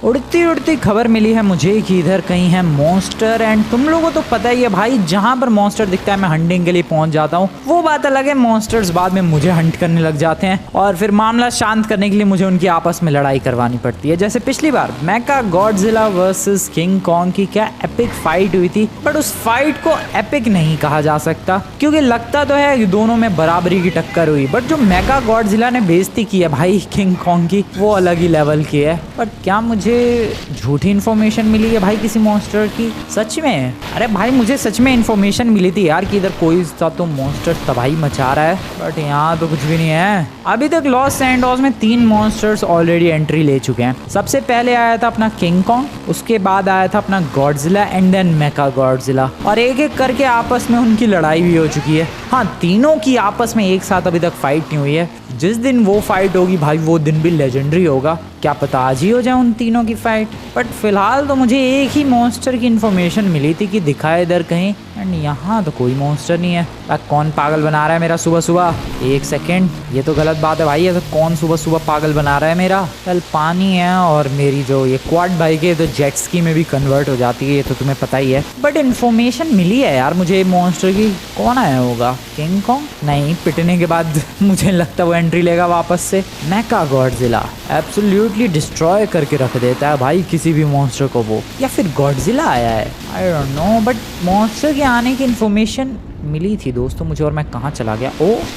उड़ती उड़ती खबर मिली है मुझे कि इधर कहीं है मॉन्स्टर। एंड तुम लोगों को तो पता ही है भाई, जहाँ पर मॉन्स्टर दिखता है मैं हंटिंग के लिए पहुंच जाता हूँ। वो बात अलग है, मॉन्स्टर्स बाद में मुझे हंट करने लग जाते हैं और फिर मामला शांत करने के लिए मुझे उनकी आपस में लड़ाई करवानी पड़ती है। जैसे पिछली बार मेका गॉडजिला वर्सेस किंग कॉन्ग की क्या एपिक फाइट हुई थी, बट उस फाइट को एपिक नहीं कहा जा सकता क्योंकि लगता तो है कि दोनों में बराबरी की टक्कर हुई, बट जो मेका गॉडजिला ने बेइज्जती की है भाई किंग कॉन्ग की, वो अलग ही लेवल की है। बट क्या मुझे झूठी इन्फॉर्मेशन मिली है भाई किसी मॉन्स्टर की? सच में? अरे भाई मुझे सच में इन्फॉर्मेशन मिली थी यार कि इधर कोई सा तो मॉन्स्टर तबाही मचा रहा है, बट यहाँ तो कुछ भी नहीं है। अभी तक लॉस सैंडोस में 3 मॉन्स्टर्स ऑलरेडी एंट्री ले चुके हैं। सबसे पहले आया था अपना किंग कॉन्ग, उसके बाद आया था अपना Godzilla and then Mecha Godzilla, और एक एक करके आपस में उनकी लड़ाई भी हो चुकी है। हाँ, तीनों की आपस में एक साथ अभी तक फाइट नहीं हुई है। जिस दिन वो फाइट होगी भाई वो दिन भी लेजेंडरी होगा। क्या पता आज ही हो जाए उन तीनों की फाइट। बट फिलहाल तो मुझे एक ही मॉन्स्टर की इन्फॉर्मेशन मिली थी कि दिखा है इधर कहीं, एंड यहाँ तो कोई मॉन्स्टर नहीं है। कौन पागल बना रहा है मेरा सुबह सुबह? एक सेकेंड, ये तो गलत बात है भाई। ऐसा कौन सुबह सुबह पागल बना रहा है मेरा? कल पानी है और मेरी जो ये क्वाड बाइक है तो जेट स्की में भी कन्वर्ट हो जाती है, ये तो तुम्हें पता ही है। बट इन्फॉर्मेशन मिली है यार मुझे मॉन्स्टर की। कौन आया होगा? King Kong? नहीं, पिटने के बाद मुझे लगता है वो एंट्री लेगा वापस से। मेका गॉडजिला एब्सोल्युटली डिस्ट्रॉय करके रख देता है भाई किसी भी मॉन्स्टर को वो, या फिर गॉडजिला आया है, I don't know. But monster के आने की इन्फॉर्मेशन मिली थी दोस्तों मुझे, और मैं कहाँ चला गया?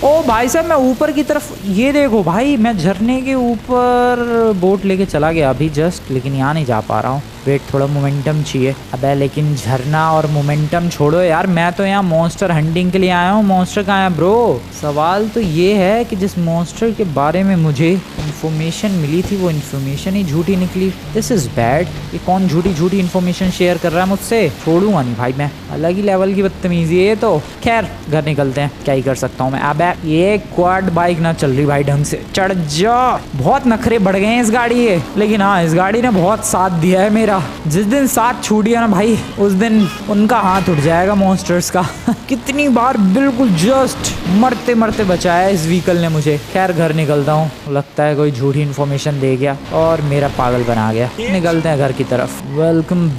ओ भाई साहब, मैं ऊपर की तरफ, ये देखो भाई, मैं झरने के ऊपर बोट लेके चला गया अभी जस्ट, लेकिन यहाँ नहीं जा पा रहा हूँ। वेट, थोड़ा मोमेंटम चाहिए। अबे लेकिन झरना और मोमेंटम छोड़ो यार, मैं तो यहाँ मॉन्स्टर हंटिंग के लिए आया हूँ। मॉन्स्टर कहाँ है ब्रो? सवाल तो ये है कि जिस मॉन्स्टर के बारे में मुझे इन्फॉर्मेशन मिली थी वो इन्फॉर्मेशन ही झूठी निकली। This is bad. ये कौन झूठी झूठी इन्फॉर्मेशन शेयर कर रहा है मुझसे? छोड़ूंगा नहीं भाई मैं, अलग ही लेवल की बदतमीजी है। तो खैर घर निकलते हैं, क्या ही कर सकता हूँ मैं। अबे ये क्वाड बाइक ना चल रही भाई ढंग से, चढ़ जा। बहुत नखरे बढ़ गए हैं इस गाड़ी के, लेकिन हाँ इस गाड़ी ने बहुत साथ दिया है मेरा। जिस दिन साथ छूट गया ना भाई उस दिन उनका हाथ उठ जाएगा मॉन्स्टर्स का। कितनी बार बिल्कुल जस्ट मरते मरते बचाया इस व्हीकल ने मुझे। खैर घर निकलता हूँ, लगता है कोई झूठी इन्फॉर्मेशन दे गया और मेरा पागल बना गया। निकलते हैं घर की तरफ। Welcome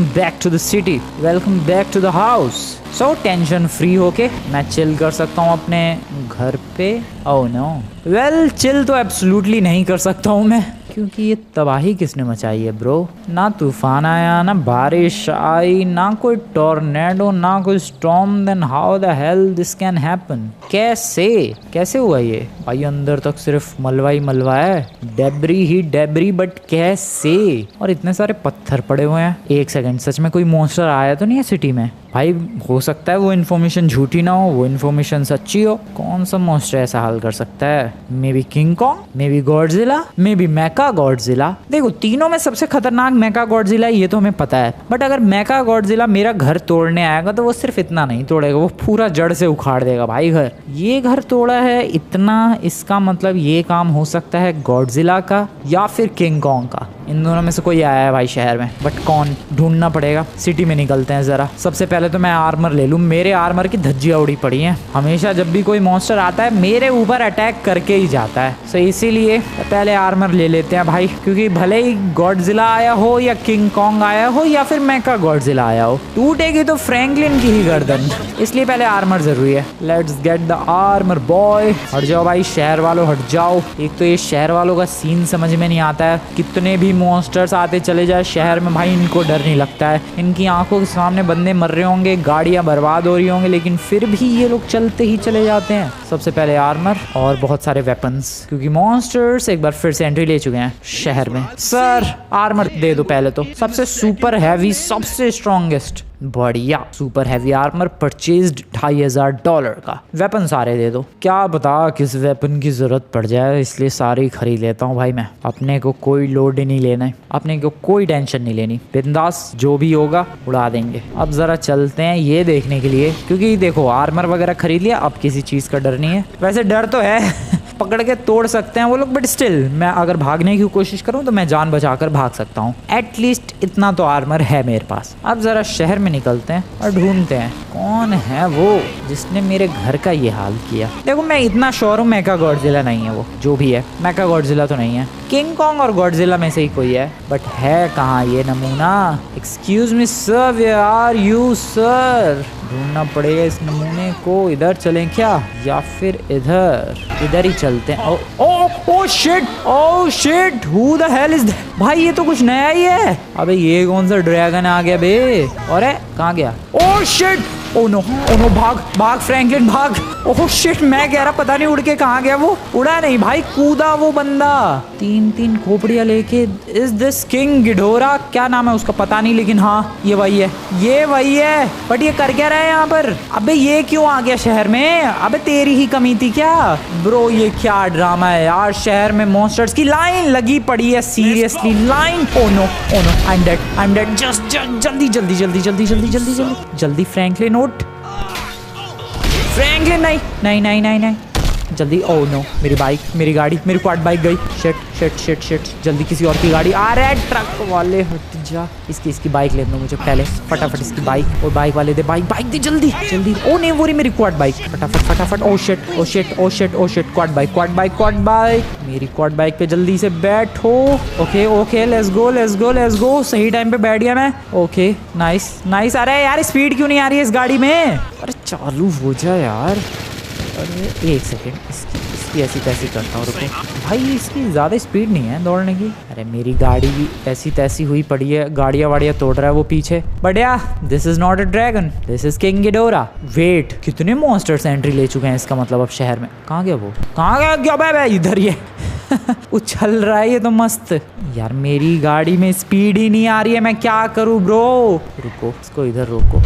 back to the city, welcome back to the house. So tension free होके मैं चिल कर सकता हूँ अपने घर पे। ओह नो, वेल चिल तो एब्सोल्युटली नहीं कर सकता हूँ मैं, क्योंकि ये तबाही किसने मचाई है ब्रो? ना तूफान आया, ना बारिश आई, ना कोई टॉर्नेडो, ना कोई storm. Then how the hell this can happen? कैसे हुआ ये भाई? अंदर तक सिर्फ मलबा ही मलबा है, डेब्री ही डेब्री, बट कैसे? और इतने सारे पत्थर पड़े हुए हैं। एक सेकंड, सच में कोई मॉन्स्टर आया तो नहीं है सिटी में? भाई हो सकता है वो इन्फॉर्मेशन झूठी ना हो, वो इन्फॉर्मेशन सच्ची हो। कौन सा मॉन्स्टर ऐसा हाल कर सकता है? Maybe King Kong, maybe Godzilla, maybe Mecha Godzilla. देखो तीनों में सबसे खतरनाक मेका गॉडजिला, ये तो हमें पता है। बट अगर मेका गॉडजिला मेरा घर तोड़ने आएगा तो वो सिर्फ इतना नहीं तोड़ेगा, वो पूरा जड़ से उखाड़ देगा भाई घर। ये घर तोड़ा है इतना, इसका मतलब ये काम हो सकता है गॉडजिला का या फिर किंग कॉन्ग का। इन दोनों में से कोई आया है भाई शहर में, बट कौन? ढूंढना पड़ेगा। सिटी में निकलते हैं जरा। सबसे पहले तो मैं आर्मर ले लूँ, मेरे आर्मर की धज्जियाँ उड़ी पड़ी हैं। हमेशा जब भी कोई मॉन्स्टर आता है मेरे ऊपर अटैक करके ही जाता है, सो इसीलिए पहले आर्मर ले लेते हैं भाई, क्योंकि भले ही गॉडजिला आया हो या किंग कॉन्ग आया हो या फिर मेका गॉडजिला आया हो, टूटेगी तो फ्रैंकलिन की ही गर्दन, इसलिए पहले आर्मर जरूरी है। Let's get the armour boy. हट जाओ भाई शहर वालों, हट जाओ। एक तो ये शहर वालों का सीन समझ में नहीं आता है, कितने भी मॉन्स्टर्स आते चले जाए शहर में भाई इनको डर नहीं लगता है। इनकी आंखों के सामने बंदे मर रहे होंगे, गाड़ियां बर्बाद हो रही होंगी, लेकिन फिर भी ये लोग चलते ही चले जाते हैं। सबसे पहले आर्मर और बहुत सारे वेपन्स, क्योंकि मॉन्स्टर्स एक बार फिर से एंट्री ले चुके हैं शहर में। सर आर्मर दे दो पहले तो, सबसे सुपर हैवी, सबसे स्ट्रॉन्गेस्ट। बढ़िया, सुपर हैवी आर्मर परचेज्ड $2500 का। वेपन सारे दे दो, क्या बता किस वेपन की जरूरत पड़ जाए, इसलिए सारे ही खरीद लेता हूँ भाई मैं। अपने को कोई लोड ही नहीं लेना है, अपने को कोई टेंशन नहीं लेनी, बिंदास जो भी होगा उड़ा देंगे। अब जरा चलते हैं ये देखने के लिए, क्योंकि देखो आर्मर वगैरह खरीद लिया, अब किसी चीज का डर नहीं है। वैसे डर तो है पकड़ के तोड़ सकते हैं वो लोग, बट स्टिल मैं अगर भागने की कोशिश करूं तो मैं जान बचाकर भाग सकता हूं। एटलीस्ट इतना तो आर्मर है मेरे पास। अब जरा शहर में निकलते हैं और ढूंढते हैं कौन है वो जिसने मेरे घर का ये हाल किया। देखो मैं इतना श्योर हूं मेका गॉडजिला नहीं है वो, जो भी है मेका गॉडजिला तो नहीं है। किंग कॉन्ग और गॉडजिला में से ही कोई है, बट है कहाँ ये नमूना? Excuse me sir, where are you sir? ढूंढना पड़ेगा इस नमूने को। इधर चलें क्या या फिर इधर? इधर ही चलते हैं। ओ shit, oh shit, who the hell is that? भाई ये तो कुछ नया ही है। अबे ये कौन सा ड्रैगन आ गया बे? अरे कहाँ गया? ओ शिट, ओ नो भाग भाग फ्रैंकलिन भाग। ओह शिट, मैं कह रहा पता नहीं उड़ के कहाँ गया वो। उड़ा नहीं भाई, कूदा वो बंदा। 3 खोपड़ियाँ लेके। Is this king Ghidorah? क्या नाम है उसका पता नहीं, लेकिन हाँ ये वही है, ये वही है। बट ये कर क्या रहा है यहाँ पर? अबे ये क्यों आ गया शहर में? अबे तेरी ही कमी थी क्या ब्रो? ये क्या ड्रामा है यार, शहर में मॉन्स्टर्स की लाइन लगी पड़ी है, seriously line. Oh no I am dead just जल्दी फ्रैंकलिन उठ। फ्रैंकलिन नहीं जल्दी। ओ नो, मेरी बाइक, मेरी गाड़ी, मेरी क्वाड बाइक गई। शिट जल्दी किसी और की गाड़ी आ रहा है। ट्रक वाले हट जा। इसकी बाइक ले दो मुझे पहले, फटाफट इसकी बाइक। और बाइक वाले दे बाइक दे जल्दी। ओ नहीं, वो रही मेरी क्वाड बाइक। फटाफट। Oh shit quad bike. मेरी क्वाड बाइक पे जल्दी से बैठो। Okay let's go. सही टाइम पे बैठ गया मैं। Okay nice. अरे यार स्पीड क्यों नहीं आ रही है इस गाड़ी में? अरे चालू हो जा यार। अरे एक सेकेंड, इसकी ऐसी तैसी करता हूँ, रुको भाई। इसकी ज़्यादा स्पीड नहीं है दौड़ने की। अरे मेरी गाड़ी भी ऐसी तैसी हुई पड़ी है, गाड़ियाँ वाड़ियाँ तोड़ रहा है वो पीछे। But yeah this is not a dragon, this is King Ghidorah. Wait, कितने मॉन्स्टर्स एंट्री ले चुके हैं इसका मतलब अब शहर में। कहाँ गया वो? कहाँ गया भाई? इधर ये उछल रहा है ये तो मस्त। यार मेरी गाड़ी में स्पीड ही नहीं आ रही है, मैं क्या करूँ ब्रो? रुको, इसको इधर रोको।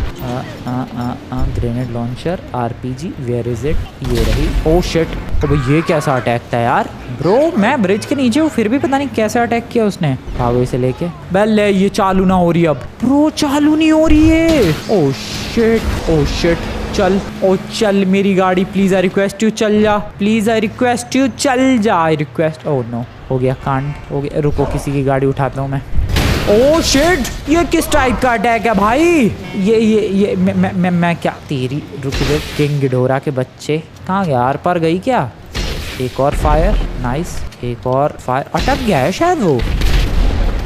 Grenade launcher, RPG, where is it? ये रही। ओ शिट, तो ये कैसा अटैक था यार ब्रो? मैं ब्रिज के नीचे हूँ फिर भी पता नहीं कैसे अटैक किया उसने। भागो इसे लेके। बेल ये चालू ना हो रही अब ब्रो, चालू नहीं हो रही है। ओ शिट चल, ओ चल मेरी गाड़ी, प्लीज आई रिक्वेस्ट यू चल जा, प्लीज आई रिक्वेस्ट यू चल जा, आई रिक्वेस्ट। ओ नो, हो गया कांड, हो गया। रुको किसी की गाड़ी उठाता हूँ मैं। ओ शिट, ये किस टाइप का अटैक है भाई? ये मैं क्या तेरी? रुक दे किंग गिडोरा के बच्चे, कहाँ गया? आर पार गई क्या? एक और फायर, नाइस। एक और फायर, अटक गया है शायद वो,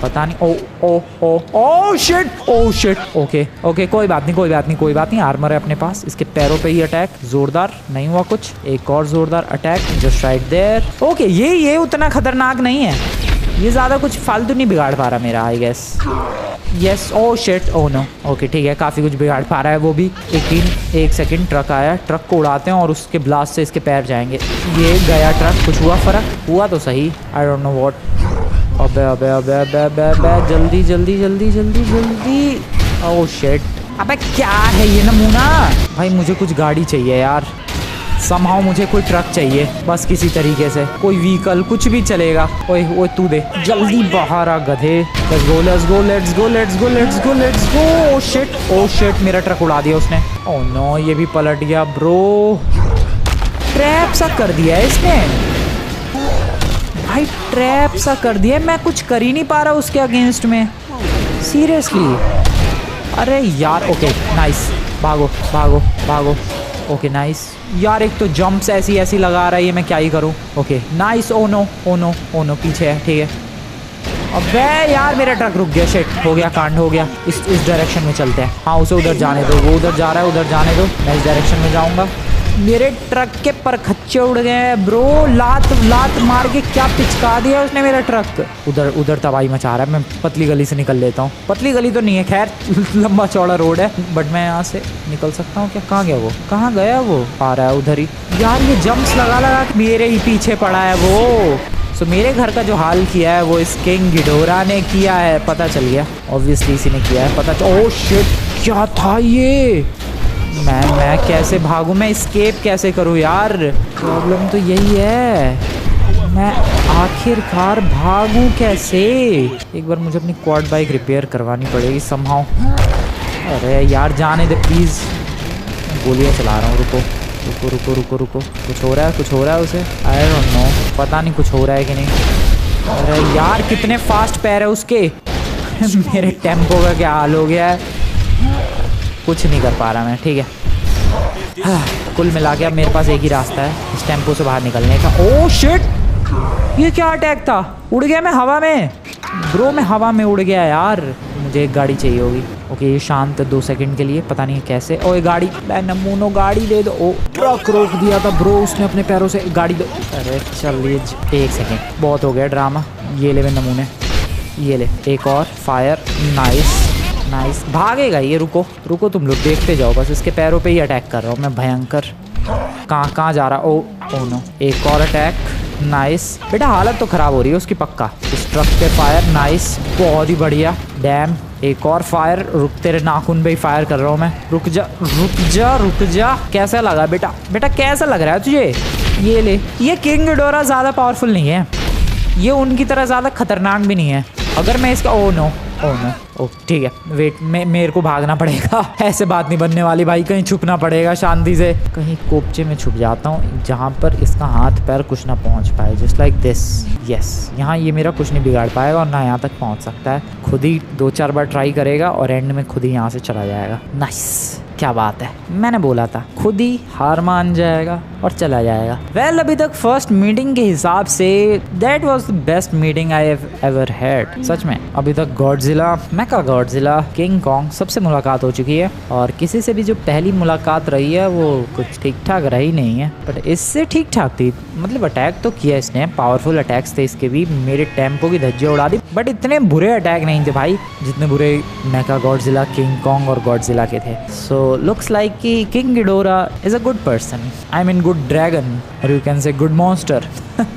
पता नहीं। Oh shit. ओके कोई बात नहीं। आर्मर है अपने पास। इसके पैरों पे ही अटैक, जोरदार नहीं हुआ कुछ। एक और जोरदार attack just right there. Okay ये उतना खतरनाक नहीं है, ये ज्यादा कुछ फालतू नहीं बिगाड़ पा रहा मेरा, I guess. Yes, oh shit, oh no. Okay ठीक है, काफी कुछ बिगाड़ पा रहा है वो भी। एक सेकंड, ट्रक आया, ट्रक को उड़ाते हैं और उसके ब्लास्ट से इसके पैर जाएंगे। ये गया ट्रक, कुछ हुआ फर्क? हुआ तो सही, आई डोंट नो व्हाट। अबे जल्दी। ओह शिट, अबे क्या है ये नमूना? भाई मुझे कुछ गाड़ी चाहिए यार, समहाउ मुझे कोई ट्रक चाहिए बस, किसी तरीके से कोई व्हीकल, कुछ भी चलेगा। ओए तू दे जल्दी, बाहर आ गधे। Let's go. ओ शिट, मेरा ट्रक उड़ा दिया उसने। ओह नो, ये भी पलट गया ब्रो। ट्रैप सा कर दिया है इसने भाई, ट्रैप सा कर दिया। मैं कुछ कर ही नहीं पा रहा उसके अगेंस्ट में, सीरियसली। अरे यार, ओके नाइस, भागो। ओके नाइस यार, एक तो जंप्स ऐसी लगा रहा है ये, मैं क्या ही करूं। Okay nice. ओ नो, पीछे है, ठीक है। अबे यार मेरा ट्रक रुक गया, शिट, हो गया कांड, हो गया। इस डायरेक्शन में चलते हैं। हाँ उसे उधर जाने दो, वो उधर जा रहा है, उधर जाने दो, मैं इस डायरेक्शन में जाऊंगा। मेरे ट्रक के परखच्चे उड़ गए हैं ब्रो, लात मार के क्या पिचका दिया उसने मेरा ट्रक। उधर तबाही मचा रहा है। मैं पतली गली से निकल लेता हूँ। पतली गली तो नहीं है खैर, लंबा चौड़ा रोड है, बट मैं यहाँ से निकल सकता हूँ क्या? कहाँ गया वो? कहाँ गया वो? आ रहा है उधर ही। यार ये जंप्स लगा के मेरे ही पीछे पड़ा है वो। सो मेरे घर का जो हाल किया है वो इस किंग गिडोरा ने किया है, पता चल गया। ऑब्वियसली इसी ने किया है, पता। ओह शिट, क्या था ये? मैं कैसे भागूं? मैं एस्केप कैसे करूं यार? प्रॉब्लम तो यही है, मैं आखिरकार भागूं कैसे? एक बार मुझे अपनी क्वाड बाइक रिपेयर करवानी पड़ेगी समहाउ। अरे यार जाने दे प्लीज, गोलियां चला रहा हूँ। रुको। कुछ हो रहा है उसे, आई डोंट नो, पता नहीं कुछ हो रहा है कि नहीं। अरे यार कितने फास्ट पैर है उसके। मेरे टेम्पो का क्या हाल हो गया है, कुछ नहीं कर पा रहा मैं, ठीक है। कुल मिला के अब मेरे पास एक ही रास्ता है इस टेम्पो से बाहर निकलने का। ओह शिट, ये क्या अटैक था? उड़ गया मैं हवा में ब्रो, मैं हवा में उड़ गया यार। मुझे एक गाड़ी चाहिए होगी। ओके ये शांत 2 सेकंड के लिए, पता नहीं कैसे। ओ ये गाड़ी, नमूनो गाड़ी दे दो। ओ ट्रक रोक दिया था ब्रो उसने अपने पैरों से। गाड़ी दो। अरे चलिए 1 सेकंड, बहुत हो गया ड्रामा। ये ले वे नमूने, ये ले एक और फायर। नाइस नाइस, भागेगा ये। रुको रुको तुम लोग, देखते जाओ बस। इसके पैरों पे ही अटैक कर रहा हूँ मैं, भयंकर। कहाँ जा रहा? ओ नो, एक और अटैक। नाइस बेटा, हालत तो खराब हो रही है उसकी पक्का। इस ट्रक पे फायर। नाइस, बहुत ही बढ़िया। डैम, एक और फायर। रुक, तेरे नाखून पे ही फायर कर रहा हूँ मैं। रुक जा रुक जा रुक जा। कैसा लगा बेटा? बेटा कैसा लग रहा है तुझे? ये ले। ये किंग गिडोरा ज्यादा पावरफुल नहीं है, ये उनकी तरह ज्यादा खतरनाक भी नहीं है। अगर मैं इसका ओ नो ओ ठीक है, वेट में मेरे को भागना पड़ेगा। ऐसे बात नहीं बनने वाली भाई, कहीं छुपना पड़ेगा शांति से। कहीं कोपचे में छुप जाता हूँ जहाँ पर इसका हाथ पैर कुछ ना पहुँच पाए। Just like this. यस, यहाँ ये मेरा कुछ नहीं बिगाड़ पाएगा और ना यहाँ तक पहुँच सकता है। खुद ही 2-4 बार ट्राई करेगा और एंड में खुद ही यहाँ से चला जाएगा। नाइस, क्या बात है, मैंने बोला था, खुद ही हार मान जाएगा और चला जाएगा। वेल अभी तक फर्स्ट मीटिंग के हिसाब से that was the best meeting I have ever had. सच में अभी तक Godzilla, Mechagodzilla, King Kong सबसे मुलाकात हो चुकी है और किसी से भी जो पहली मुलाकात रही है वो कुछ ठीक ठाक रही नहीं है, बट इससे ठीक ठाक थी। मतलब अटैक तो किया इसने, पावरफुल अटैक्स थे इसके भी, मेरे टेम्पो की धज्जियां उड़ा दी, बट इतने बुरे अटैक नहीं थे भाई जितने बुरे मेका गॉडजिला, किंग कॉन्ग और गॉडजिला के थे। सो लुक्स लाइक कि King Ghidorah is a good person, I mean good dragon, और you can say good monster.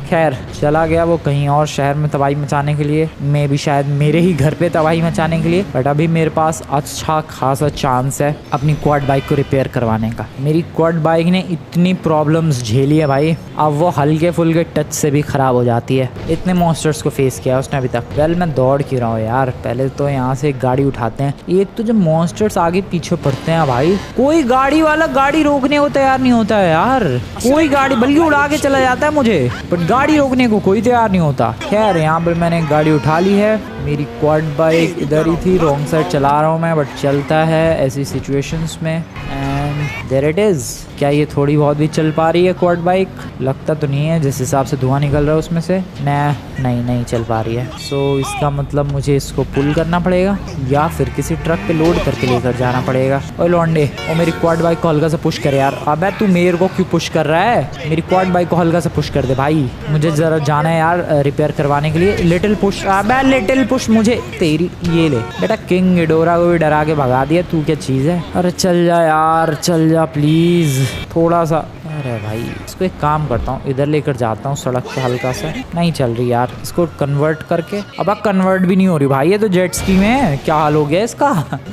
खैर चला गया वो कहीं और शहर में तबाही मचाने के लिए, मैं भी शायद मेरे ही घर पे तबाही मचाने के लिए, बट अभी मेरे पास अच्छा खासा चांस है अपनी क्वाड बाइक को रिपेयर करवाने का। मेरी क्वाड बाइक ने इतनी प्रॉब्लम्स झेली है भाई, अब वो हल्के फुल्के टच से भी खराब हो जाती है। इतने मॉन्स्टर्स को फेस किया उसने अभी तक। वेल मैं दौड़ क्यों रहा हूँ यार, पहले तो यहाँ से एक गाड़ी उठाते हैं। एक तो जब मॉन्स्टर्स आगे पीछे पड़ते हैं भाई, कोई गाड़ी वाला गाड़ी रोकने को तैयार नहीं होता है यार। कोई गाड़ी बल्कि उड़ा के चला जाता है मुझे, बट गाड़ी रोकने को कोई तैयार नहीं होता। खैर यहाँ पर मैंने गाड़ी उठा ली है, मेरी क्वाड बाइक इधर ही थी, रॉन्ग साइड चला रहा हूँ मैं, बट चलता है ऐसी सिचुएशंस में। And there it is. क्या ये थोड़ी बहुत भी चल पा रही है क्वाड बाइक? लगता तो नहीं है, जिस हिसाब से धुआं निकल रहा है उसमें से। नहीं चल पा रही है। सो इसका मतलब मुझे इसको पुल करना पड़ेगा या फिर किसी ट्रक पे लोड करके लेकर जाना पड़ेगा। ओए लौंडे, और मेरी क्वाड बाइक को हल्का सा पुश कर यार। अबे तू मेरे को क्यों पुश कर रहा है? मेरी क्वाड बाइक को हल्का सा पुश कर दे भाई, मुझे जरा जाना है यार रिपेयर करवाने के लिए। लिटिल पुश, अबे लिटिल पुश मुझे। तेरी ये ले बेटा, किंग गिडोरा को भी डरा के भगा दिया, तू क्या चीज है? अरे चल जा यार, चल जा प्लीज थोड़ा सा। अरे भाई इसको एक काम करता हूँ, इधर लेकर जाता हूँ सड़क पे हल्का सा। नहीं चल रही यार, इसको कन्वर्ट करके। अब कन्वर्ट भी नहीं हो रही भाई, ये तो जेट स्की में क्या हाल हो गया इसका।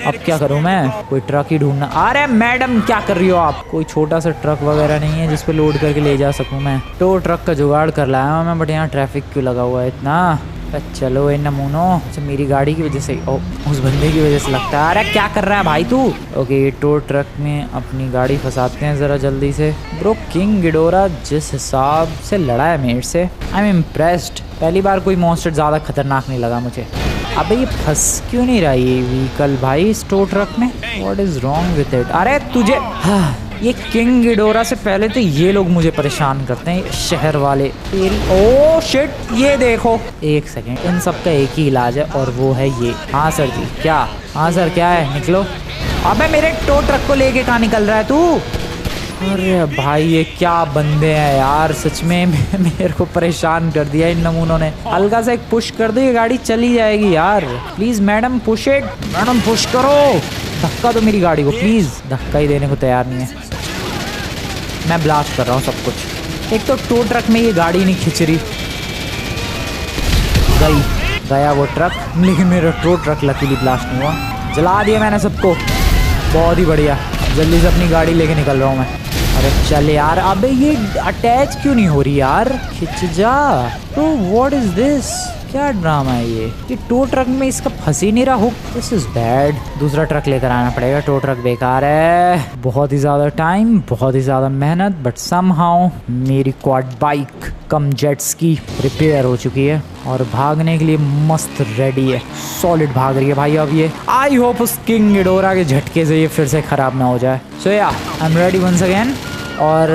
अब क्या करूँ मैं? कोई ट्रक ही ढूंढना। अरे मैडम क्या कर रही हो आप? कोई छोटा सा ट्रक वगैरह नहीं है जिसपे लोड करके ले जा सकूँ मैं? तो ट्रक का जुगाड़ कर लाया हूँ मैं, बट यहाँ ट्रैफिक क्यों लगा हुआ है इतना? चलो ये नमूनो, अच्छा मेरी गाड़ी की वजह से, उस बंदे की वजह से लगता है। अरे क्या कर रहा है भाई तू? ओके ये टो ट्रक में अपनी गाड़ी फंसाते हैं जरा जल्दी से। ब्रो किंग गिडोरा जिस हिसाब से लड़ा है मेरे से, आई एम इम्प्रेस्ड। पहली बार कोई मॉन्स्टर ज़्यादा खतरनाक नहीं लगा मुझे। अबे ये फंस क्यों नहीं रहा ये व्हीकल भाई इस टो ट्रक में? What is wrong with it? अरे तुझे ये किंग गिडोरा से पहले तो ये लोग मुझे परेशान करते हैं, शहर वाले। तेरी ओ शिट, ये देखो। एक सेकेंड, इन सब का एक ही इलाज है और वो है ये। हाँ सर जी, क्या? हाँ सर क्या है? निकलो। अबे मेरे टो ट्रक को लेके कहाँ निकल रहा है तू? अरे भाई ये क्या बंदे हैं यार, सच में मेरे को परेशान कर दिया इन नमूनों ने। हल्का सा एक पुश कर दो, ये गाड़ी चली जाएगी यार। Please madam push it, madam push करो। धक्का दो मेरी गाड़ी को प्लीज। धक्का ही देने को तैयार नहीं है। मैं ब्लास्ट कर रहा हूँ सब कुछ। एक तो टो ट्रक में ये गाड़ी नहीं खिंच रही। गया वो ट्रक, लेकिन मेरा टो ट्रक लकीली ब्लास्ट नहीं हुआ। जला दिया मैंने सबको, बहुत ही बढ़िया। जल्दी से अपनी गाड़ी लेके निकल रहा हूँ मैं। अरे चल यार, अबे ये अटैच क्यों नहीं हो रही यार? खिंच जा। तो व्हाट इज दिस? क्या ड्रामा है ये टो ट्रक में इसका फंस ही नहीं रहा हुक। This is bad. दूसरा ट्रक लेकर आना पड़ेगा, टो ट्रक बेकार है। बहुत ही ज्यादा टाइम, बहुत ही ज्यादा मेहनत, बट समहाउ मेरी क्वाड बाइक कम जेट्स की रिपेयर हो चुकी है और भागने के लिए मस्त रेडी है। सॉलिड भाग रही है भाई अब ये। आई होप उस किंग गिडोरा के झटके से ये फिर से खराब ना हो जाए। So yeah I am ready once again. और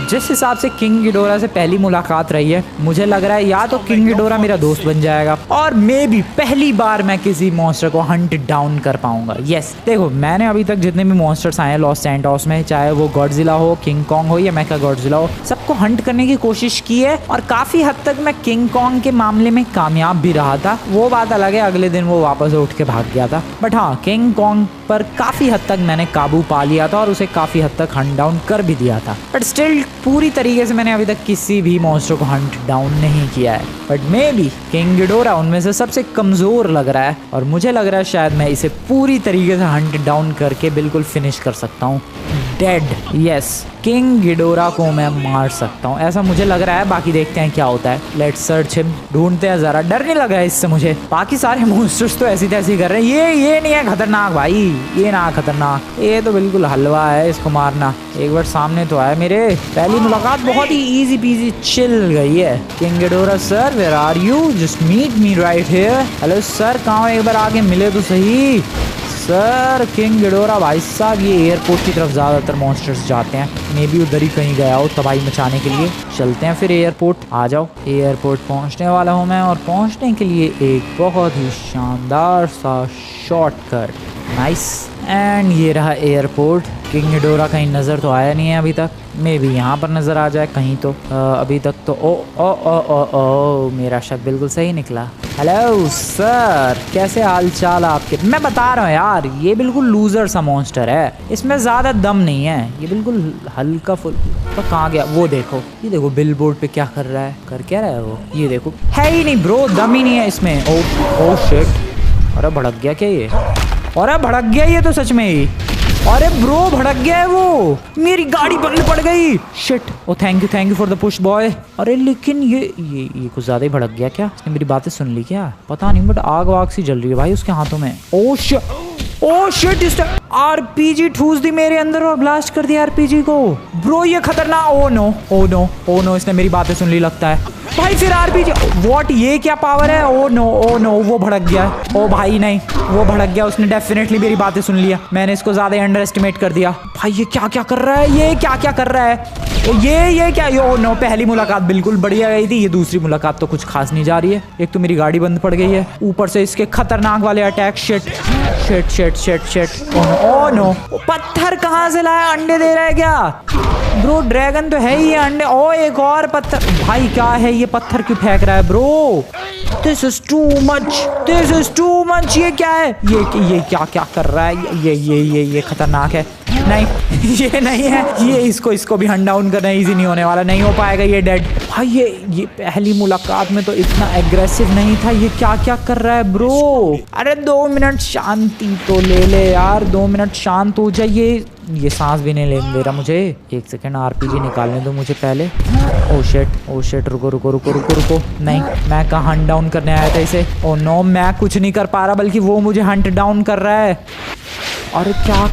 जिस हिसाब से किंग गिडोरा से पहली मुलाकात रही है, मुझे लग रहा है या तो किंग गिडोरा मेरा दोस्त बन जाएगा और मे बी पहली बार मैं किसी मॉन्स्टर को हंट डाउन कर पाऊंगा। यस, देखो मैंने अभी तक जितने भी मॉन्स्टर्स आए हैं लॉस सैंटोस में, चाहे वो गॉडजिला हो, किंग कॉन्ग हो या मेगा गॉडजिला हो, सबको हंट करने की कोशिश की है और काफी हद तक मैं किंग कॉन्ग के मामले में कामयाब भी रहा था। वो बात अलग है, अगले दिन वो वापस उठ के भाग गया था, बट हाँ किंग कॉन्ग पर काफी हद तक मैंने काबू पा लिया था और उसे काफी हद तक हंट डाउन कर भी दिया था। बट स्टिल पूरी तरीके से मैंने अभी तक किसी भी मॉन्स्टर को हंट डाउन नहीं किया है। But may be king Ghidorah उनमें से सबसे कमजोर लग रहा है और मुझे लग रहा है शायद मैं इसे पूरी तरीके से हंट डाउन करके बिल्कुल फिनिश कर सकता हूँ। डेड, यस, किंग गिडोरा को मैं मार सकता हूँ, ऐसा मुझे लग रहा है। बाकी देखते हैं क्या होता है। लेट्स सर्च हिम, ढूंढते हैं जरा। डर नहीं लग रहा है इससे मुझे, बाकी सारे मॉन्स्टर्स तो ऐसी तैसी कर रहे हैं। ये नहीं है खतरनाक भाई, ये ना खतरनाक, ये तो बिल्कुल हलवा है, इसको मारना। एक बार सामने तो आया मेरे, पहली मुलाकात बहुत ही इजी पीजी चिल गई है। King Ghidorah sir, where are you? Just meet me right here. Hello sir, कहाँ हो? एक बार आगे मिले तो सही सर। किंग गिडोरा भाई साहब, ये एयरपोर्ट की तरफ ज़्यादातर मॉन्स्टर्स जाते हैं, मे बी उधर ही कहीं गया हो तबाही मचाने के लिए। चलते हैं फिर एयरपोर्ट, आ जाओ। एयरपोर्ट पहुंचने वाला हूं मैं और पहुंचने के लिए एक बहुत ही शानदार सा शॉर्टकट। नाइस, एंड ये रहा एयरपोर्ट। किंग गिडोरा कहीं नज़र तो आया नहीं है अभी तक, मे बी यहाँ पर नज़र आ जाए कहीं तो। अभी तक तो ओ मेरा शक बिल्कुल सही निकला। हेलो सर, कैसे हाल चाल आपके? मैं बता रहा हूँ यार, ये बिल्कुल लूजर सा मॉन्स्टर है, इसमें ज़्यादा दम नहीं है, ये बिल्कुल हल्का फुल्का। तो कहाँ गया वो? देखो, ये देखो बिल बोर्ड पे क्या कर रहा है, कर क्या रहा है वो? ये देखो, है ही नहीं ब्रो, दम ही नहीं है इसमें। ओ शिट, अरे भड़क गया क्या ये? अरे भड़क गया ये तो सच में ही। अरे ब्रो भड़क गया है वो, मेरी गाड़ी बंद पड़ गई। Shit, oh thank you for the push boy. अरे लेकिन ये कुछ ज्यादा ही भड़क गया क्या? इसने मेरी बातें सुन ली क्या? पता नहीं, बट आग वाग सी जल रही है भाई उसके हाथों में। ओ शिट, इस आरपीजी ठूस दी मेरे अंदर और ब्लास्ट कर दिया आरपीजी को। ब्रो ये खतरनाक। ओ नो, इसने मेरी बातें सुन ली लगता है भाई। फिर आरपीजी, व्हाट, ये क्या पावर है? ओ नो, वो भड़क गया। ओ भाई नहीं, वो भड़क गया, उसने डेफिनेटली मेरी बातें सुन लिया। मैंने इसको ज्यादा अंडर एस्टिमेट कर दिया। भाई ये क्या कर रहा है? ये क्या कर रहा है? ये क्या? ओ नो, पहली मुलाकात बिल्कुल बढ़िया गई थी, ये दूसरी मुलाकात तो कुछ खास नहीं जा रही है। एक तो मेरी गाड़ी बंद पड़ गई है, ऊपर से इसके खतरनाक वाले अटैक। शिट। ओ नो, पत्थर कहाँ से लाया? अंडे दे रहा है क्या ब्रो? ड्रैगन तो है ही है, अंडे। ओ एक और पत्थर। भाई क्या है ये, पत्थर क्यों फेंक रहा है bro? This is too much. ये क्या है? ये क्या कर रहा है? ये खतरनाक है। नहीं ये नहीं है, ये इसको भी हंट डाउन करना इजी नहीं होने वाला, नहीं हो पाएगा, ये डेड। भाई ये पहली मुलाकात में तो इतना एग्रेसिव नहीं था, ये क्या कर रहा है ब्रो? अरे 2 मिनट शांति तो ले ले यार, 2 मिनट शांत हो जाइए। ये सांस भी नहीं लेने दे रहा मुझे। 1 सेकेंड, आरपीजी निकालने दो मुझे पहले। ओ शिट, रुको। नहीं, मैं कहाँ हंट डाउन करने आया था इसे? ओ नो, मैं कुछ नहीं कर पा रहा, बल्कि वो मुझे हंट डाउन कर रहा है। अरे क्या,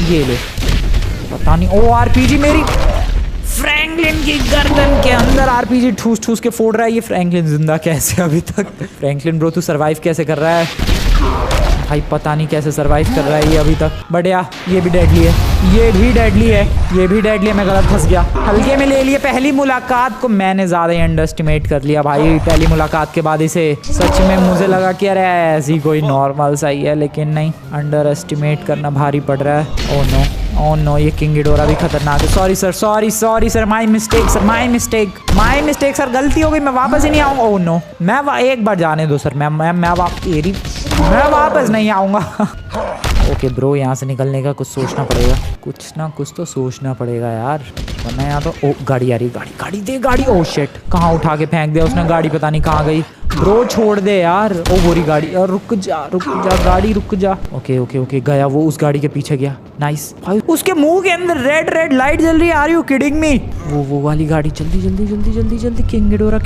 ये ले, पता नहीं। ओ आरपीजी मेरी फ्रैंकलिन की गर्दन के अंदर आरपीजी ठूस के फोड़ रहा है। ये फ्रैंकलिन जिंदा कैसे अभी तक? फ्रैंकलिन ब्रो तू सरवाइव कैसे कर रहा है? भाई पता नहीं कैसे सरवाइव कर रहा है ये अभी तक। बढ़िया, ये भी डेडली है, मैं गलत फंस गया, हल्के में ले लिए। पहली मुलाकात को मैंने ज्यादा ही अंडर एस्टिमेट कर लिया भाई। पहली मुलाकात के बाद इसे सच में मुझे लगा कि अरे ऐसी कोई नॉर्मल सा ही है, लेकिन नहीं, अंडर एस्टिमेट करना भारी पड़ रहा है। ओ नो, ये किंग गिडोरा भी खतरनाक है। Sorry sir, my mistake sir, गलती हो गई, मैं वापस ही नहीं आऊंगा। ओ नो, एक बार जाने दो सर, मैं वापस नहीं आऊंगा। ओके ब्रो, यहाँ से निकलने का कुछ सोचना पड़ेगा, कुछ ना कुछ तो सोचना पड़ेगा यार, वरना यहाँ तो। ओ गाड़ी आ रही, गाड़ी दे। ओ शिट, कहाँ उठा के फेंक दिया उसने गाड़ी, पता नहीं कहाँ गई ब्रो, छोड़ दे यार। ओ गोरी गाड़ी, और रुक जा गाड़ी, रुक जा। ओके गया वो, उस गाड़ी के पीछे गया। नाइस भाई, उसके मुंह के अंदर रेड लाइट जल रही है। Are you kidding me? वो वाली गाड़ी, जल्दी किंग गिडोरा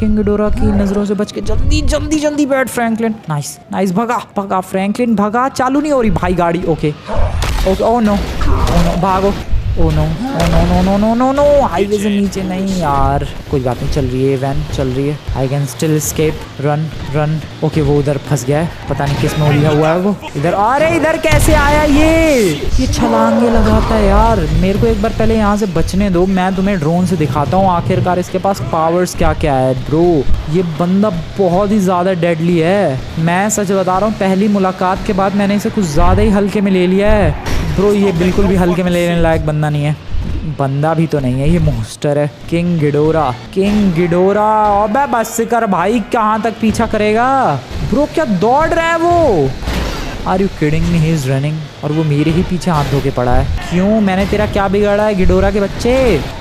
की नजरों से बच के जल्दी बैठ फ्रैंकलिन। नाइस, भगा फ्रैंकलिन, भगा। चालू नहीं हो रही भाई गाड़ी। ओके, ओ नो, भागो। Oh no oh no no no no no no, highway से नीचे नहीं यार, कोई बात नहीं, चल रही है वैन, चल रही है। I can still escape, run run. Okay वो उधर फंस गया है, पता नहीं किस में उलझा हुआ है वो। इधर, अरे इधर कैसे आया ये छलांगे लगाता है यार। मेरे को एक बार पहले यहाँ से बचने दो, मैं तुम्हें ड्रोन से दिखाता हूँ आखिरकार इसके पास पावर्स क्या क्या है। ब्रो ये बंदा बहुत ही ज़्यादा डेडली है, मैं सच बता रहा हूँ। पहली मुलाकात के बाद मैंने इसे कुछ ज़्यादा ही हल्के में ले लिया है। ब्रो ये बिल्कुल भी हल्के में लेने लायक बंदा नहीं है, बंदा भी तो नहीं है, ये मॉन्स्टर है। किंग गिडोरा, किंग गिडोरा, अबे बस कर भाई, कहाँ तक पीछा करेगा। ब्रो क्या दौड़ रहा है वो, are you kidding me, he is running, और वो मेरे ही पीछे हाथ धो के पड़ा है। क्यों, मैंने तेरा क्या बिगाड़ा है गिडोरा के बच्चे।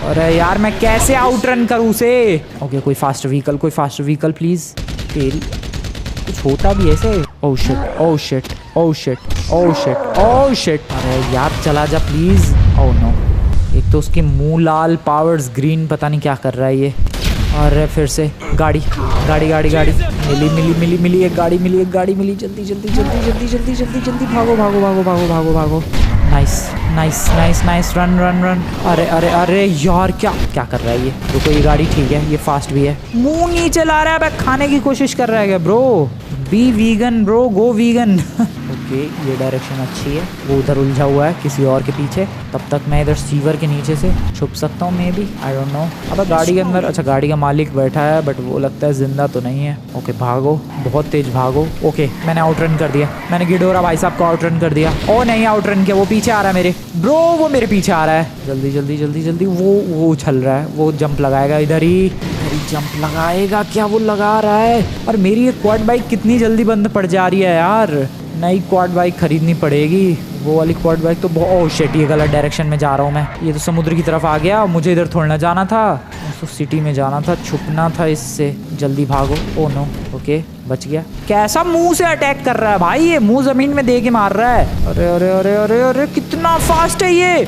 अरे यार मैं कैसे आउट रन करूँ उसे। ओके कोई फास्ट व्हीकल, कोई फास्ट व्हीकल प्लीज। तेरी कुछ होता भी ऐसे। Oh shit oh shit oh shit oh shit oh shit, अरे यार चला जा प्लीज। ओह नो, एक तो उसके मुंह लाल, पावर्स ग्रीन, पता नहीं क्या कर रहा है ये। और फिर से गाड़ी गाड़ी गाड़ी गाड़ी मिली मिली मिली मिली, एक गाड़ी मिली, एक गाड़ी मिली, जल्दी जल्दी जल्दी जल्दी जल्दी जल्दी जल्दी भागो भागो भागो भागो भागो भागो। Nice nice nice nice, run run run. अरे अरे अरे यार क्या क्या कर रहा है ये। रुको ये गाड़ी ठीक है, ये फास्ट भी है। मुंह नीचे ला रहा है, खाने की कोशिश कर रहा है क्या ब्रो। बी वीगन ब्रो, गो वीगन। ओके ये डायरेक्शन अच्छी है, वो उधर उलझा हुआ है किसी और के पीछे। तब तक मैं इधर सीवर के नीचे से छुप सकता हूँ may be, I don't know. अब गाड़ी के अंदर, अच्छा गाड़ी का मालिक बैठा है बट वो लगता है जिंदा तो नहीं है। ओके भागो, बहुत तेज भागो। ओके मैंने आउटरन कर दिया, मैंने गिडोरा भाई साहब को आउटरन कर दिया। ओ नहीं आउटरन किया, वो पीछे आ रहा है मेरे। ब्रो वो मेरे पीछे आ रहा है, जल्दी जल्दी जल्दी जल्दी। वो उछल रहा है, वो जंप लगाएगा इधर ही जंप लगाएगा क्या, वो लगा रहा है। और मेरी ये क्वाड बाइक कितनी जल्दी बंद पड़ जा रही है यार, नई क्वाड बाइक खरीदनी पड़ेगी। वो वाली क्वाड बाइक तो बहुत शिट, ये गलत डायरेक्शन में जा रहा हूँ मैं। ये तो समुद्र की तरफ आ गया, मुझे इधर थोड़ना जाना था, तो सिटी में जाना था, छुपना था इससे। जल्दी भागो। ओ नो, ओके बच गया। कैसा मुंह से अटैक कर रहा है भाई, ये मुंह जमीन में दे के मार रहा है। अरे अरे अरे अरे अरे कितना फास्ट है ये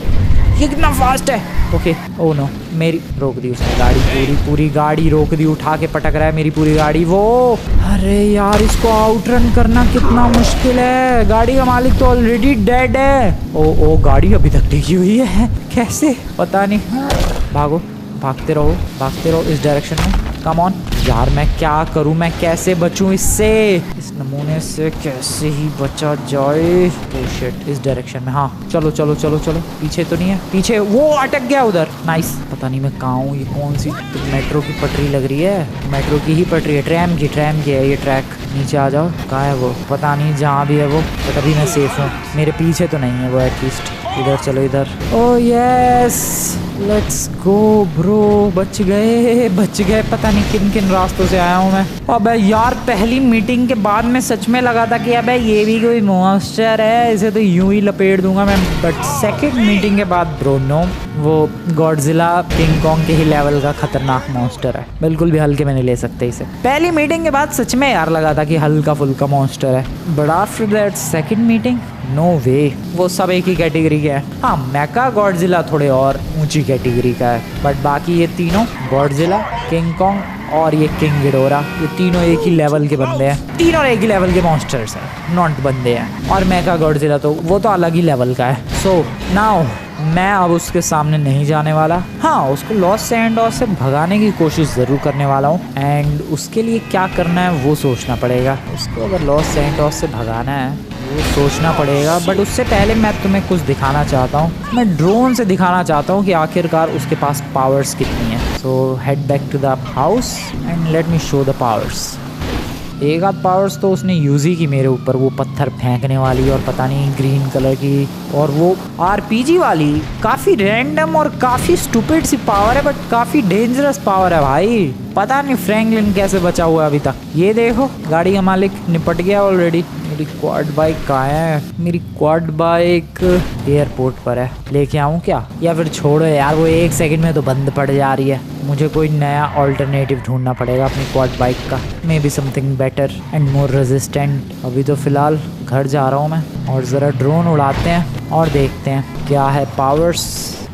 कितना फास्ट है। ओके ओ नो, मेरी रोक दी उसने गाड़ी, पूरी पूरी गाड़ी रोक दी, उठा के पटक रहा है मेरी पूरी गाड़ी वो। अरे यार इसको आउटरन करना कितना मुश्किल है, गाड़ी का मालिक तो ऑलरेडी डेड है। ओ गाड़ी अभी तक टिकी हुई है, कैसे पता नहीं। भागो, भागते रहो इस डायरेक्शन में, कम ऑन। यार मैं क्या करूं, मैं कैसे बचूं इससे, इस नमूने से कैसे ही बचा जाए। ओह शिट, इस डायरेक्शन में। हाँ चलो चलो चलो चलो, पीछे तो नहीं है, पीछे वो अटक गया उधर। नाइस, पता नहीं मैं कहाँ हूँ, ये कौन सी मेट्रो की पटरी लग रही है, मेट्रो की ही पटरी है, ट्रैम की है ये ट्रैक। नीचे आ जाओ, कहाँ है वो, पता नहीं जहाँ भी है वो, बट अभी मैं सेफ हूँ, मेरे पीछे तो नहीं है वो एटलीस्ट। इधर चलो इधर। Oh yes let's go bro, बच गए। पता नहीं किन किन रास्तों से आया हूँ मैं। अबे यार पहली मीटिंग के बाद में सच में लगा था कि अबे ये भी कोई मॉन्स्टर है, इसे तो यूं ही लपेट दूंगा मैं। बट सेकंड मीटिंग के बाद ब्रो नो, वो गॉडजिला किंग कॉन्ग के ही लेवल का खतरनाक मॉन्स्टर है, बिल्कुल भी हल्के में नहीं ले सकते इसे। पहली मीटिंग के बाद सच में यार लगा था कि हल्का फुल्का मॉन्स्टर है, but after that second meeting no way, वो सब एक ही कैटेगरी के हैं। हाँ मेका गॉडजिला थोड़े और ऊंची कैटेगरी का है, बट बाकी ये तीनों गॉडजिला, किंग कॉन्ग और ये किंग गिडोरा, ये तीनों एक ही लेवल के बंदे हैं, तीनों एक ही लेवल के मॉन्स्टर्स हैं, नॉट बंदे हैं। और मेका गॉडजिला तो वो तो अलग ही लेवल का है। सो नाउ मैं अब उसके सामने नहीं जाने वाला। हाँ उसको लॉस सैंडोस से भगाने की कोशिश ज़रूर करने वाला हूँ, एंड उसके लिए क्या करना है वो सोचना पड़ेगा। उसको अगर लॉस सैंडोस से भगाना है वो सोचना पड़ेगा, बट उससे पहले मैं तुम्हें कुछ दिखाना चाहता हूँ, मैं ड्रोन से दिखाना चाहता हूँ कि आखिरकार उसके पास पावर्स कितनी है। So head back to the house and let me show the powers. एक आध पावर्स तो उसने यूज़ ही की मेरे ऊपर, वो पत्थर फेंकने वाली और पता नहीं ग्रीन कलर की, और वो आरपीजी वाली काफ़ी रैंडम और काफ़ी स्टूपिड सी पावर है, बट काफ़ी डेंजरस पावर है भाई। पता नहीं फ्रैंकलिन कैसे बचा हुआ है अभी तक। ये देखो गाड़ी का मालिक निपट गया ऑलरेडी। मेरी क्वाड बाइक कहाँ है, मेरी क्वाड बाइक एयरपोर्ट पर है, लेके आऊँ क्या, या फिर छोड़ो यार, वो एक सेकंड में तो बंद पड़ जा रही है। मुझे कोई नया ऑल्टरनेटिव ढूंढना पड़ेगा अपनी क्वाड बाइक का, may be something better and more resistant. अभी तो फिलहाल घर जा रहा हूँ मैं, और ज़रा ड्रोन उड़ाते हैं और देखते हैं क्या है पावर्स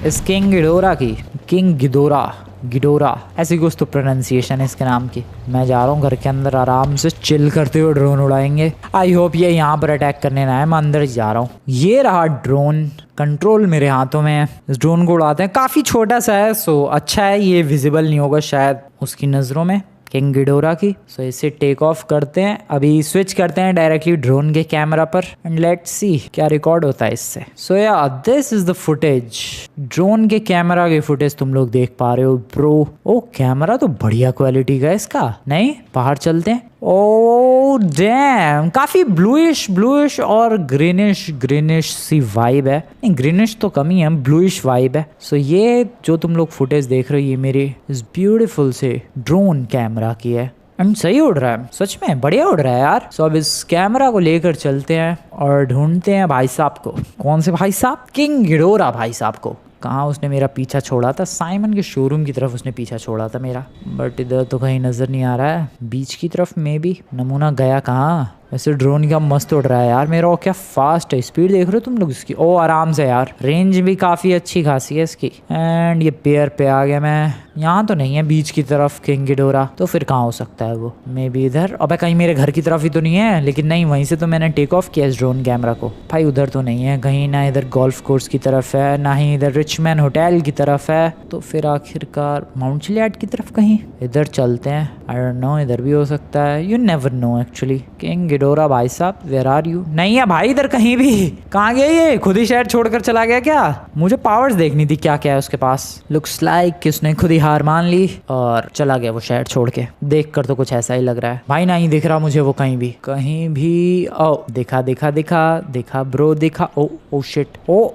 इस किंग गिडोरा की। किंग गिडोरा गिडोरा, ऐसी कुछ तो प्रोनाउंसिएशन है इसके नाम की। मैं जा रहा हूँ घर के अंदर, आराम से चिल करते हुए ड्रोन उड़ाएंगे। आई होप ये यहाँ पर अटैक करने ना है, मैं अंदर जा रहा हूँ। ये रहा ड्रोन, कंट्रोल मेरे हाथों में है। इस ड्रोन को उड़ाते हैं, काफ़ी छोटा सा है सो अच्छा है, ये विजिबल नहीं होगा शायद उसकी नज़रों में, किंग गिडोरा की। सो इसे टेक ऑफ करते हैं, अभी स्विच करते हैं डायरेक्टली ड्रोन के कैमरा पर एंड लेट्स सी क्या रिकॉर्ड होता है इससे। सो या this is the footage, drone के कैमरा के फुटेज तुम लोग देख पा रहे हो ब्रो। ओ कैमरा तो बढ़िया क्वालिटी का है इसका, नहीं बाहर चलते हैं। ओ डैम, काफी ब्लूइश और ग्रीनिश सी वाइब है, नहीं ग्रीनिश तो कम ही है, ब्लूइश वाइब है। सो ये जो तुम लोग फुटेज देख रहे हो ये मेरे इस ब्यूटीफुल से ड्रोन कैमरा की है एंड सही उड़ रहा है, सच में बढ़िया उड़ रहा है यार। सो अब इस कैमरा को लेकर चलते हैं और ढूंढते हैं भाई साहब को। कौन से भाई साहब? किंग गिडोरा भाई साहब को। कहाँ उसने मेरा पीछा छोड़ा था? साइमन के शोरूम की तरफ उसने पीछा छोड़ा था मेरा, बट इधर तो कहीं नज़र नहीं आ रहा है। बीच की तरफ में भी नमूना गया कहाँ? वैसे ड्रोन का मस्त उड़ रहा है यार मेरा। और क्या फास्ट है, स्पीड देख रहे हो तुम लोग इसकी? ओ आराम से यार, रेंज भी काफ़ी अच्छी खासी है इसकी। एंड ये पेयर पे आ गया मैं। यहाँ तो नहीं है बीच की तरफ किंग गिडोरा, तो फिर कहाँ हो सकता है वो? मे बी इधर। अबे कहीं मेरे घर की तरफ ही तो नहीं है? लेकिन नहीं, वहीं से तो मैंने टेक ऑफ किया इस ड्रोन कैमरा को। भाई उधर तो नहीं है कहीं, ना इधर गोल्फ कोर्स की तरफ है, ना ही इधर रिचमैन होटल की तरफ है, तो फिर आखिरकार माउंट चिलियाड की तरफ कहीं। इधर चलते हैं, आई डोंट नो, इधर भी हो सकता है, you never know actually. King Ghidorah भाई साहब, वेयर आर यू? नहीं है भाई इधर कहीं भी। कहाँ गया ये? खुद ही शहर छोड़कर चला गया क्या? मुझे पावर्स देखनी थी क्या क्या है उसके पास। लुक्स लाइक कि उसने खुद ही हार मान ली और चला गया वो शहर छोड़ के। देख कर तो कुछ ऐसा ही लग रहा है भाई, नहीं दिख रहा मुझे वो कहीं भी। ओ दिखा ब्रो, दिखा। ओ शिट, ओ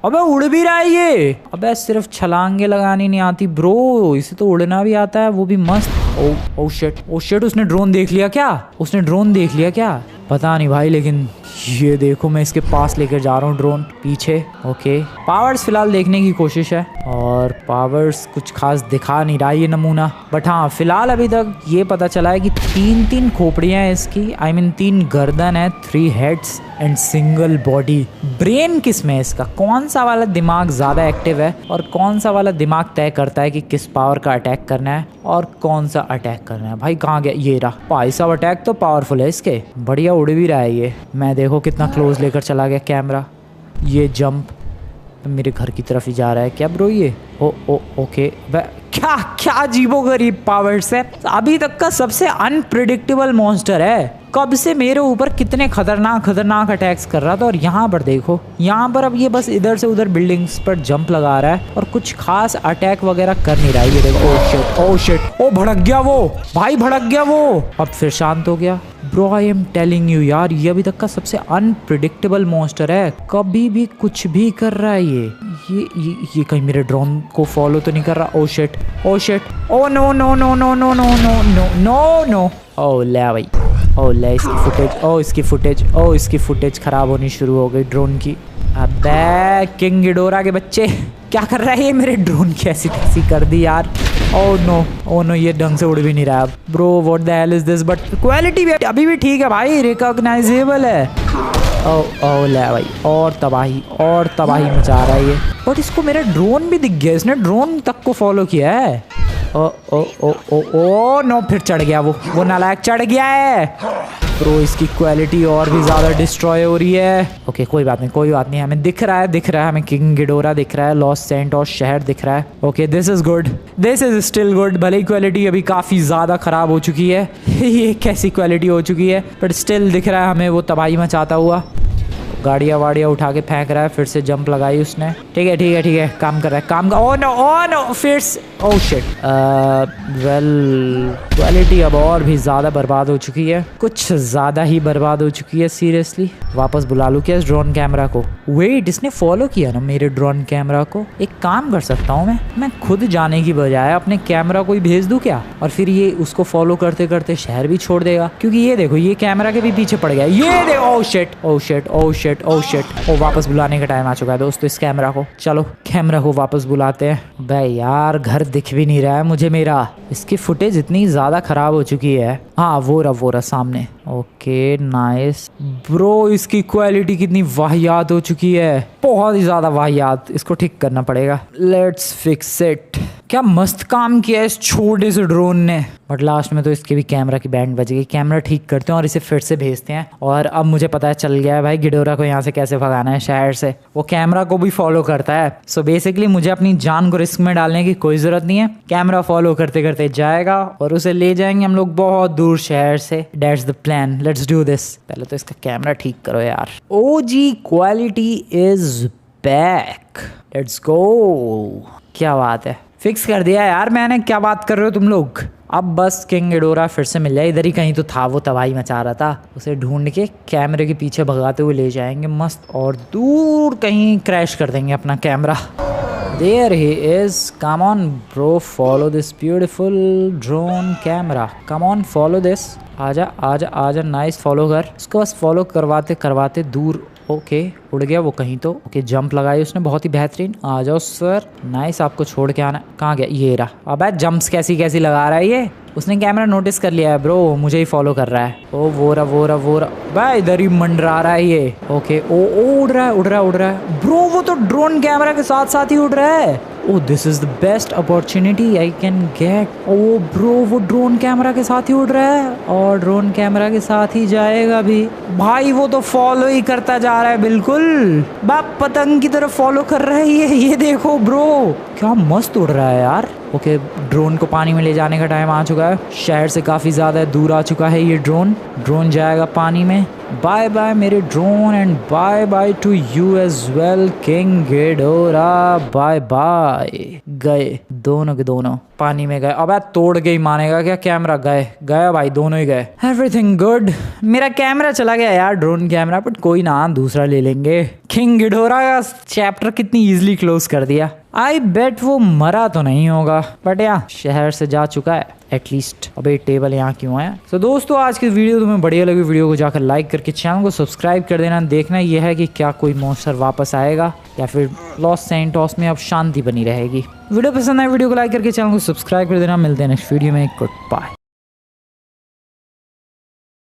अबे उड़ भी रहा है ये। अबे सिर्फ छलांगे लगानी नहीं आती ब्रो, इसे तो उड़ना भी आता है, वो भी मस्त। ओ शिट, उसने ड्रोन देख लिया क्या? पता नहीं भाई, लेकिन ये देखो मैं इसके पास लेकर जा रहा हूँ ड्रोन पीछे। ओके, पावर्स फिलहाल देखने की कोशिश है और पावर्स कुछ खास दिखा नहीं रहा ये नमूना, बट हाँ फिलहाल अभी तक ये पता चला है कि 3 खोपड़ियाँ हैं इसकी। आई मीन 3 गर्दन है, 3 heads and single body. Brain किस में है इसका? कौन सा वाला दिमाग ज़्यादा एक्टिव है और कौन सा वाला दिमाग तय करता है कि किस पावर का अटैक करना है और कौन सा अटैक करना है? भाई कहाँ गया? ये रहा भाई साहब, अटैक तो पावरफुल है इसके, बढ़िया उड़ भी रहा है ये। मैं देखो कितना क्लोज लेकर चला गया कैमरा। ये जंप मेरे घर की तरफ ही जा रहा है क्या ब्रो ये? ओके, क्या अजीबोगरीब पावर्स है। अभी तक का सबसे अनप्रिडिक्टेबल मॉन्स्टर है। कब से मेरे ऊपर कितने खतरनाक अटैक्स कर रहा था, और यहाँ पर देखो, यहाँ पर अब ये बस इधर से उधर बिल्डिंग्स पर जंप लगा रहा है और कुछ खास अटैक वगैरह कर नहीं रहा है। ये देखो, ओ शिट, भड़क गया वो भाई, भड़क गया वो। अब फिर शांत हो गया। Bro I am telling you यार, ये अभी तक का सबसे अनप्रिडिक्टेबल मॉन्स्टर है, कभी भी कुछ भी कर रहा है ये कहीं मेरे ड्रोन को फॉलो तो नहीं कर रहा? ओ शिट, ओ नो। ओ ले भाई, ओ ले इसकी फुटेज खराब होनी शुरू हो गई ड्रोन की। अबे किंग गिडोरा के बच्चे, क्या कर रहा है ये? मेरे ड्रोन की ऐसी तैसी कर दी यार। ओ नो, ये ढंग से उड़ भी नहीं रहा अब। Bro what the hell is this? But quality भी अभी भी ठीक है भाई, रिकॉग्नाइजेबल है। ओ ले भाई, और तबाही मचा रहा है ये। बट इसको मेरा ड्रोन भी दिख गया, इसने ड्रोन तक को फॉलो किया है। ओ नो, फिर चढ़ गया वो नालायक चढ़ गया है। ब्रो इसकी क्वालिटी और भी ज्यादा डिस्ट्रॉय हो रही है। ओके कोई बात नहीं, हमें दिख रहा है, हमें किंग गिडोरा दिख रहा है, लॉस सैंटोस शहर दिख रहा है। Okay this is still good. भले ही क्वालिटी अभी काफी ज्यादा खराब हो चुकी है ये कैसी क्वालिटी हो चुकी है, बट स्टिल दिख रहा है हमें वो तबाही मचाता हुआ। गाड़ियाँ वाड़ियाँ उठा के फेंक रहा है, फिर से जंप लगाई उसने। ठीक है, काम कर रहा है, ओ नो फिर ओ शिट। वेल क्वालिटी अब और भी ज़्यादा बर्बाद हो चुकी है, कुछ ज़्यादा ही बर्बाद हो चुकी है सीरियसली। वापस बुला लूँ क्या इस ड्रोन कैमरा को? वेट, इसने फॉलो किया ना मेरे ड्रोन कैमरा को। एक काम कर सकता हूँ मैं खुद जाने की बजाय अपने कैमरा को ही भेज दूँ क्या, और फिर ये उसको फॉलो करते करते शहर भी छोड़ देगा। क्योंकि ये देखो, ये कैमरा के भी पीछे पड़ गया। ये देखो, ओ शिट, वापस बुलाने का टाइम आ चुका है दोस्तों इस कैमरा को। चलो कैमरा को वापस बुलाते हैं। भाई यार घर दिख भी नहीं रहा है मुझे मेरा, इसकी फुटेज इतनी ज्यादा खराब हो चुकी है। हाँ वो रहा सामने। ओके नाइस ब्रो, इसकी क्वालिटी कितनी वाहियात हो चुकी है, बहुत ही ज्यादा वाहियात। इसको ठीक करना पड़ेगा, लेट्स फिक्स इट। क्या मस्त काम किया है इस छोटे से ड्रोन ने। बट लास्ट में तो इसके भी कैमरा की बैंड बज गई। कैमरा ठीक करते हैं और इसे फिर से भेजते हैं। और अब मुझे पता चल गया है भाई गिडोरा को यहाँ से कैसे भगाना है शहर से। वो कैमरा को भी फॉलो करता है। सो बेसिकली मुझे अपनी जान को रिस्क में डालने की कोई जरूरत नहीं है। कैमरा फॉलो करते करते जाएगा और उसे ले जाएंगे हम लोग बहुत दूर शहर से। That's the plan, let's do this. पहले तो इसका कैमरा ठीक करो यार। OG quality is back, let's go. क्या बात है, फिक्स कर दिया यार मैंने। क्या बात कर रहे हो तुम लोग। अब बस किंग गिडोरा फिर से मिल जाए। इधर ही कहीं तो था, वो तबाही मचा रहा था। उसे ढूंढ के कैमरे के पीछे भगाते हुए ले जाएंगे मस्त, और दूर कहीं क्रैश कर देंगे अपना camera. There he is. Come on bro, follow this beautiful drone camera. Come on, follow this. आजा आजा आजा, नाइस फॉलो कर उसको। बस फॉलो करवाते करवाते दूर। ओके उड़ गया वो कहीं तो। ओके जंप लगाई उसने, बहुत ही बेहतरीन। आ जाओ सर, नाइस। आपको छोड़ के आना। कहाँ गया ये रहा। अबे जंप्स कैसी कैसी लगा रहा है ये। उसने कैमरा नोटिस कर लिया है ब्रो, मुझे ही फॉलो कर रहा है। ओ वो रहा भाई, इधर ही मंडरा रहा है ये। ओके ओ उड़ रहा है ब्रो। वो तो ड्रोन कैमरा के साथ साथ ही उड़ रहा है। Oh this is the best opportunity I can get. Oh bro वो ड्रोन कैमरा के साथ ही उड़ रहा है और ड्रोन कैमरा के साथ ही जाएगा भी। भाई वो तो फॉलो ही करता जा रहा है बिल्कुल। बाप पतंग की तरफ फॉलो कर रहा है ये देखो ब्रो, क्या मस्त उड़ रहा है यार। ओके ड्रोन को पानी में ले जाने का टाइम आ चुका है। शहर से काफ़ी ज़्यादा दूर आ चुका है ये ड्रोन जाएगा पानी में। बाय बाय मेरे drone and bye bye to you as well King Ghidorah. Bye bye. गए दोनों के दोनों पानी में गए। अब तोड़ के ही मानेगा क्या कैमरा। गया भाई, दोनों ही गए। Everything good. मेरा कैमरा चला गया यार, ड्रोन कैमरा, बट कोई ना, दूसरा ले लेंगे। किंग गिडोरा का चैप्टर कितनी इजीली क्लोज कर दिया। आई बेट वो मरा तो नहीं होगा, बट यार शहर से जा चुका है एटलीस्ट। अबे टेबल यहाँ क्यों है। तो दोस्तों आज की वीडियो तुम्हें बढ़िया लगी, वीडियो को जाकर लाइक करके चैनल को सब्सक्राइब कर देना। देखना यह है कि क्या कोई मॉन्स्टर वापस आएगा या फिर लॉस सैंटोस में अब शांति बनी रहेगी। वीडियो पसंद आए वीडियो को लाइक करके चैनल को सब्सक्राइब कर देना। मिलते हैं नेक्स्ट वीडियो में। Good bye.